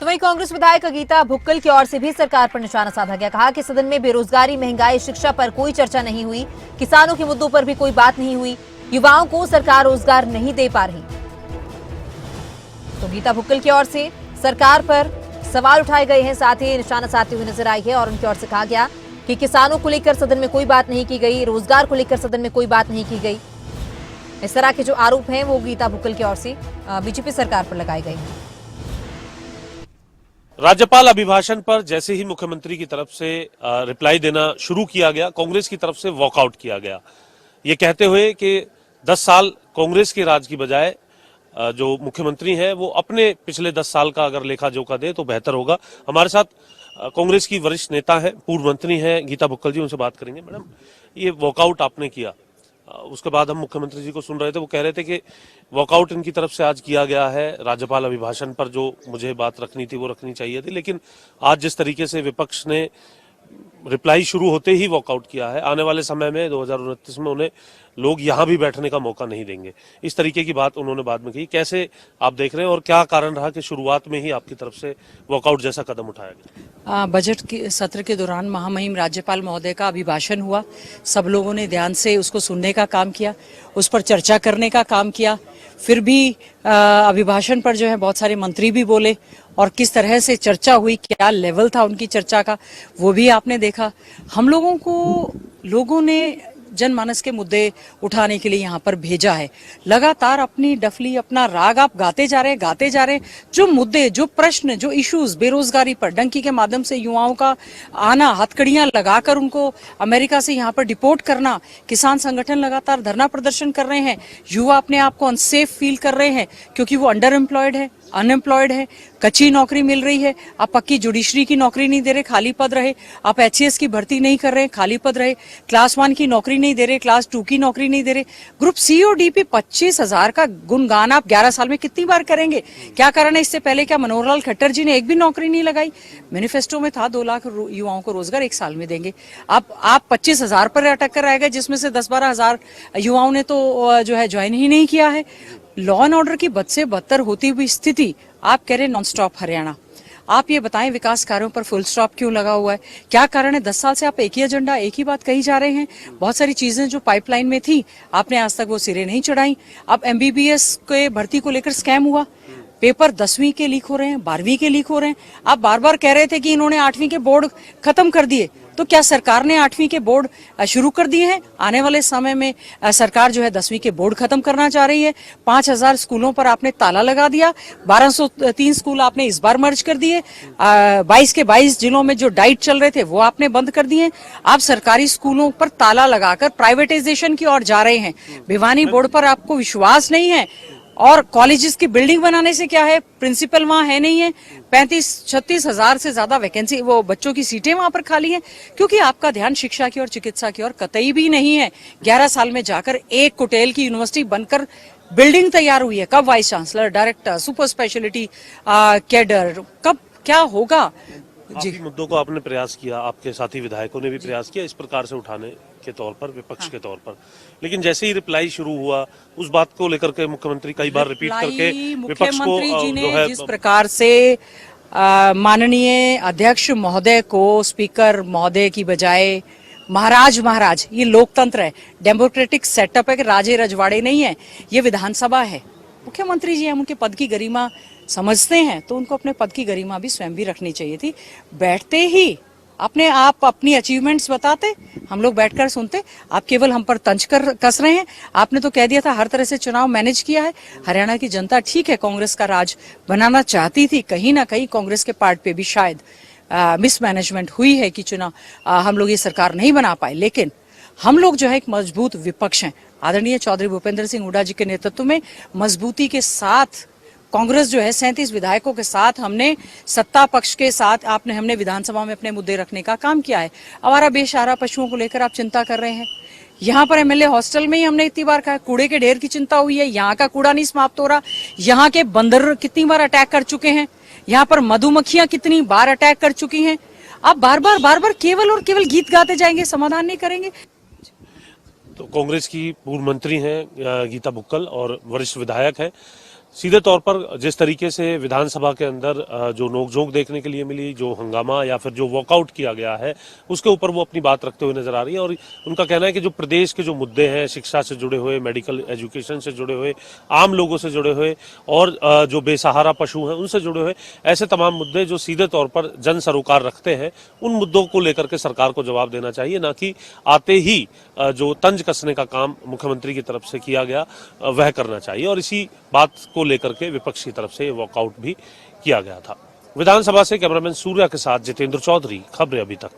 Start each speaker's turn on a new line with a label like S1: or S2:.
S1: तो वहीं कांग्रेस विधायक गीता भुक्कल की ओर से भी सरकार पर निशाना साधा गया। कहा कि सदन में बेरोजगारी, महंगाई, शिक्षा पर कोई चर्चा नहीं हुई, किसानों के मुद्दों पर भी कोई बात नहीं हुई, युवाओं को सरकार रोजगार नहीं दे पा रही। तो गीता भुक्कल की ओर से सरकार पर सवाल उठाए गए हैं, साथ ही निशाना साधते हुए नजर आई है और उनकी ओर से कहा गया कि किसानों को लेकर सदन में कोई बात नहीं की गई, रोजगार को लेकर सदन में कोई बात नहीं की गई। इस तरह के जो आरोप हैं वो गीता भुक्कल की ओर से बीजेपी सरकार पर लगाए गए हैं।
S2: राज्यपाल अभिभाषण पर जैसे ही मुख्यमंत्री की तरफ से रिप्लाई देना शुरू किया गया, कांग्रेस की तरफ से वॉकआउट किया गया, ये कहते हुए कि 10 साल कांग्रेस के राज की बजाय जो मुख्यमंत्री हैं वो अपने पिछले 10 साल का अगर लेखा जोखा दे तो बेहतर होगा। हमारे साथ कांग्रेस की वरिष्ठ नेता है, पूर्व मंत्री हैं गीता भुक्कल जी, उनसे बात करेंगे। मैडम, ये वॉकआउट आपने किया, उसके बाद हम मुख्यमंत्री जी को सुन रहे थे, वो कह रहे थे कि वॉकआउट इनकी तरफ से आज किया गया है, राज्यपाल अभिभाषण पर जो मुझे बात रखनी थी वो रखनी चाहिए थी, लेकिन आज जिस तरीके से विपक्ष ने रिप्लाई शुरू होते ही वॉकआउट किया है, आने वाले समय में 2029 में उन्हें लोग यहां भी बैठने का मौका नहीं देंगे, इस तरीके की बात उन्होंने बाद में की। कैसे आप देख रहे हैं और क्या कारण रहा कि शुरुआत में ही आपकी तरफ से वॉकआउट जैसा कदम उठाया गया?
S3: बजट के सत्र के दौरान महामहिम राज्यपाल महोदय का अभिभाषण हुआ, सब लोगों ने ध्यान से उसको सुनने का काम किया, उस पर चर्चा करने का काम किया। फिर भी अभिभाषण पर जो है बहुत सारे मंत्री भी बोले और किस तरह से चर्चा हुई, क्या लेवल था उनकी चर्चा का, वो भी आपने देखा। हम लोगों ने जनमानस के मुद्दे उठाने के लिए यहाँ पर भेजा है। लगातार अपनी डफली, अपना राग आप गाते जा रहे हैं। जो मुद्दे, जो प्रश्न, जो इश्यूज, बेरोजगारी पर डंकी के माध्यम से युवाओं का आना, हथकड़ियां लगाकर उनको अमेरिका से यहाँ पर डिपोर्ट करना, किसान संगठन लगातार धरना प्रदर्शन कर रहे हैं, युवा अपने आप को अनसेफ फील कर रहे हैं क्योंकि वो अंडर एम्प्लॉयड है, अनएम्प्लॉयड है, कच्ची नौकरी मिल रही है। आप पक्की जुडिशरी की नौकरी नहीं दे रहे, खाली पद रहे। आप एचसीएस की भर्ती नहीं कर रहे, खाली पद रहे। क्लास 1 की नौकरी नहीं दे रहे, क्लास 2 की नौकरी नहीं दे रहे। ग्रुप सी और डीपी 25,000 का गुणगान आप 11 साल में कितनी बार करेंगे? क्या कारण है? इससे पहले क्या मनोहर लाल खट्टर जी ने एक भी नौकरी नहीं लगाई? मैनिफेस्टो में था 2 लाख युवाओं को रोजगार 1 साल में देंगे। आप 25,000 पर अटक कर रह गए, जिसमें से 10-12 हजार युवाओं ने तो जो है ज्वाइन ही नहीं किया है। लॉ एंड ऑर्डर की बद से बदतर होती हुई स्थिति, आप कह रहे नॉन स्टॉप हरियाणा। आप ये बताएं, विकास कार्यों पर फुल स्टॉप क्यों लगा हुआ है? क्या कारण है? 10 साल से आप एक ही एजेंडा, एक ही बात कही जा रहे हैं। बहुत सारी चीजें जो पाइपलाइन में थी, आपने आज तक वो सिरे नहीं चढ़ाई। अब एमबीबीएस के भर्ती को लेकर स्कैम हुआ, पेपर 10वीं के लीक हो रहे हैं, 12वीं के लीक हो रहे हैं। आप बार बार कह रहे थे कि इन्होंने 8वीं के बोर्ड खत्म कर दिए, तो क्या सरकार ने 8वीं के बोर्ड शुरू कर दिए हैं? आने वाले समय में सरकार जो है 10वीं के बोर्ड खत्म करना चाह रही है। 5,000 स्कूलों पर आपने ताला लगा दिया, 1203 स्कूल आपने इस बार मर्ज कर दिए। 22 के 22 जिलों में जो डाइट चल रहे थे वो आपने बंद कर दिए। आप सरकारी स्कूलों पर ताला लगाकर प्राइवेटाइजेशन की ओर जा रहे हैं। भिवानी बोर्ड पर आपको विश्वास नहीं है। और कॉलेजेस की बिल्डिंग बनाने से क्या है? प्रिंसिपल वहां है नहीं है। 35-36 हजार से ज्यादा वैकेंसी, वो बच्चों की सीटें वहां पर खाली हैं, क्योंकि आपका ध्यान शिक्षा की और चिकित्सा की ओर कतई भी नहीं है। 11 साल में जाकर एक कुटेल की यूनिवर्सिटी बनकर बिल्डिंग तैयार हुई है। कब vice chancellor, director, super speciality cadre, कब क्या होगा?
S2: जी, मुद्दों को आपने प्रयास किया, आपके साथी विधायकों ने भी प्रयास किया इस प्रकार से उठाने के तौर पर, विपक्ष के तौर पर, लेकिन जैसे ही रिप्लाई शुरू हुआ उस बात को लेकर के मुख्यमंत्री कई बार रिपीट करके विपक्ष को
S3: जो है जिस प्रकार से माननीय अध्यक्ष महोदय को स्पीकर महोदय की बजाय महाराज, ये लोकतंत्र है, डेमोक्रेटिक सेटअप है कि राजे रजवाड़े नहीं है, ये विधानसभा है। मुख्यमंत्री जी हम उनके पद की गरिमा समझते हैं, तो उनको अपने पद की गरिमा भी स्वयं भी रखनी चाहिए थी। बैठते ही आप अपनी अचीवमेंट्स बताते, हम लोग बैठकर सुनते। आप केवल हम पर तंज कर कस रहे हैं। आपने तो कह दिया था हर तरह से चुनाव मैनेज किया है। हरियाणा की जनता ठीक है कांग्रेस का राज बनाना चाहती थी, कहीं ना कहीं कांग्रेस के पार्ट पे भी शायद मिसमैनेजमेंट हुई है कि चुनाव हम लोग ये सरकार नहीं बना पाए। लेकिन हम लोग जो है एक मजबूत विपक्ष हैं। आदरणीय चौधरी भूपेंद्र सिंह हुड्डा जी के नेतृत्व में मजबूती के साथ कांग्रेस जो है 37 विधायकों के साथ, हमने सत्ता पक्ष के साथ हमने विधानसभा में अपने मुद्दे रखने का काम किया है। आवारा बेसहारा पशुओं को लेकर आप चिंता कर रहे हैं। यहाँ पर एमएलए हॉस्टल में ही हमने इतनी बार कहा, कूड़े के ढेर की चिंता हुई है, यहाँ का कूड़ा नहीं समाप्त हो रहा। यहाँ के बंदर कितनी बार अटैक कर चुके हैं, यहाँ पर मधुमक्खियां कितनी बार अटैक कर चुकी हैं। आप बार बार केवल और केवल गीत गाते जाएंगे, समाधान नहीं करेंगे।
S2: तो कांग्रेस की पूर्व मंत्री हैं गीता भुक्कल और वरिष्ठ विधायक हैं, सीधे तौर पर जिस तरीके से विधानसभा के अंदर जो नोकझोंक देखने के लिए मिली, जो हंगामा या फिर जो वॉकआउट किया गया है, उसके ऊपर वो अपनी बात रखते हुए नजर आ रही है। और उनका कहना है कि जो प्रदेश के जो मुद्दे हैं, शिक्षा से जुड़े हुए, मेडिकल एजुकेशन से जुड़े हुए, आम लोगों से जुड़े हुए और जो बेसहारा पशु हैं उनसे जुड़े हुए, ऐसे तमाम मुद्दे जो सीधे तौर पर जन सरोकार रखते हैं, उन मुद्दों को लेकर के सरकार को जवाब देना चाहिए, ना कि आते ही जो तंज कसने का काम मुख्यमंत्री की तरफ से किया गया वह करना चाहिए। और इसी बात को लेकर के विपक्ष की तरफ से वॉकआउट भी किया गया था। विधानसभा से कैमरामैन सूर्या के साथ जितेंद्र चौधरी, खबरें अभी तक।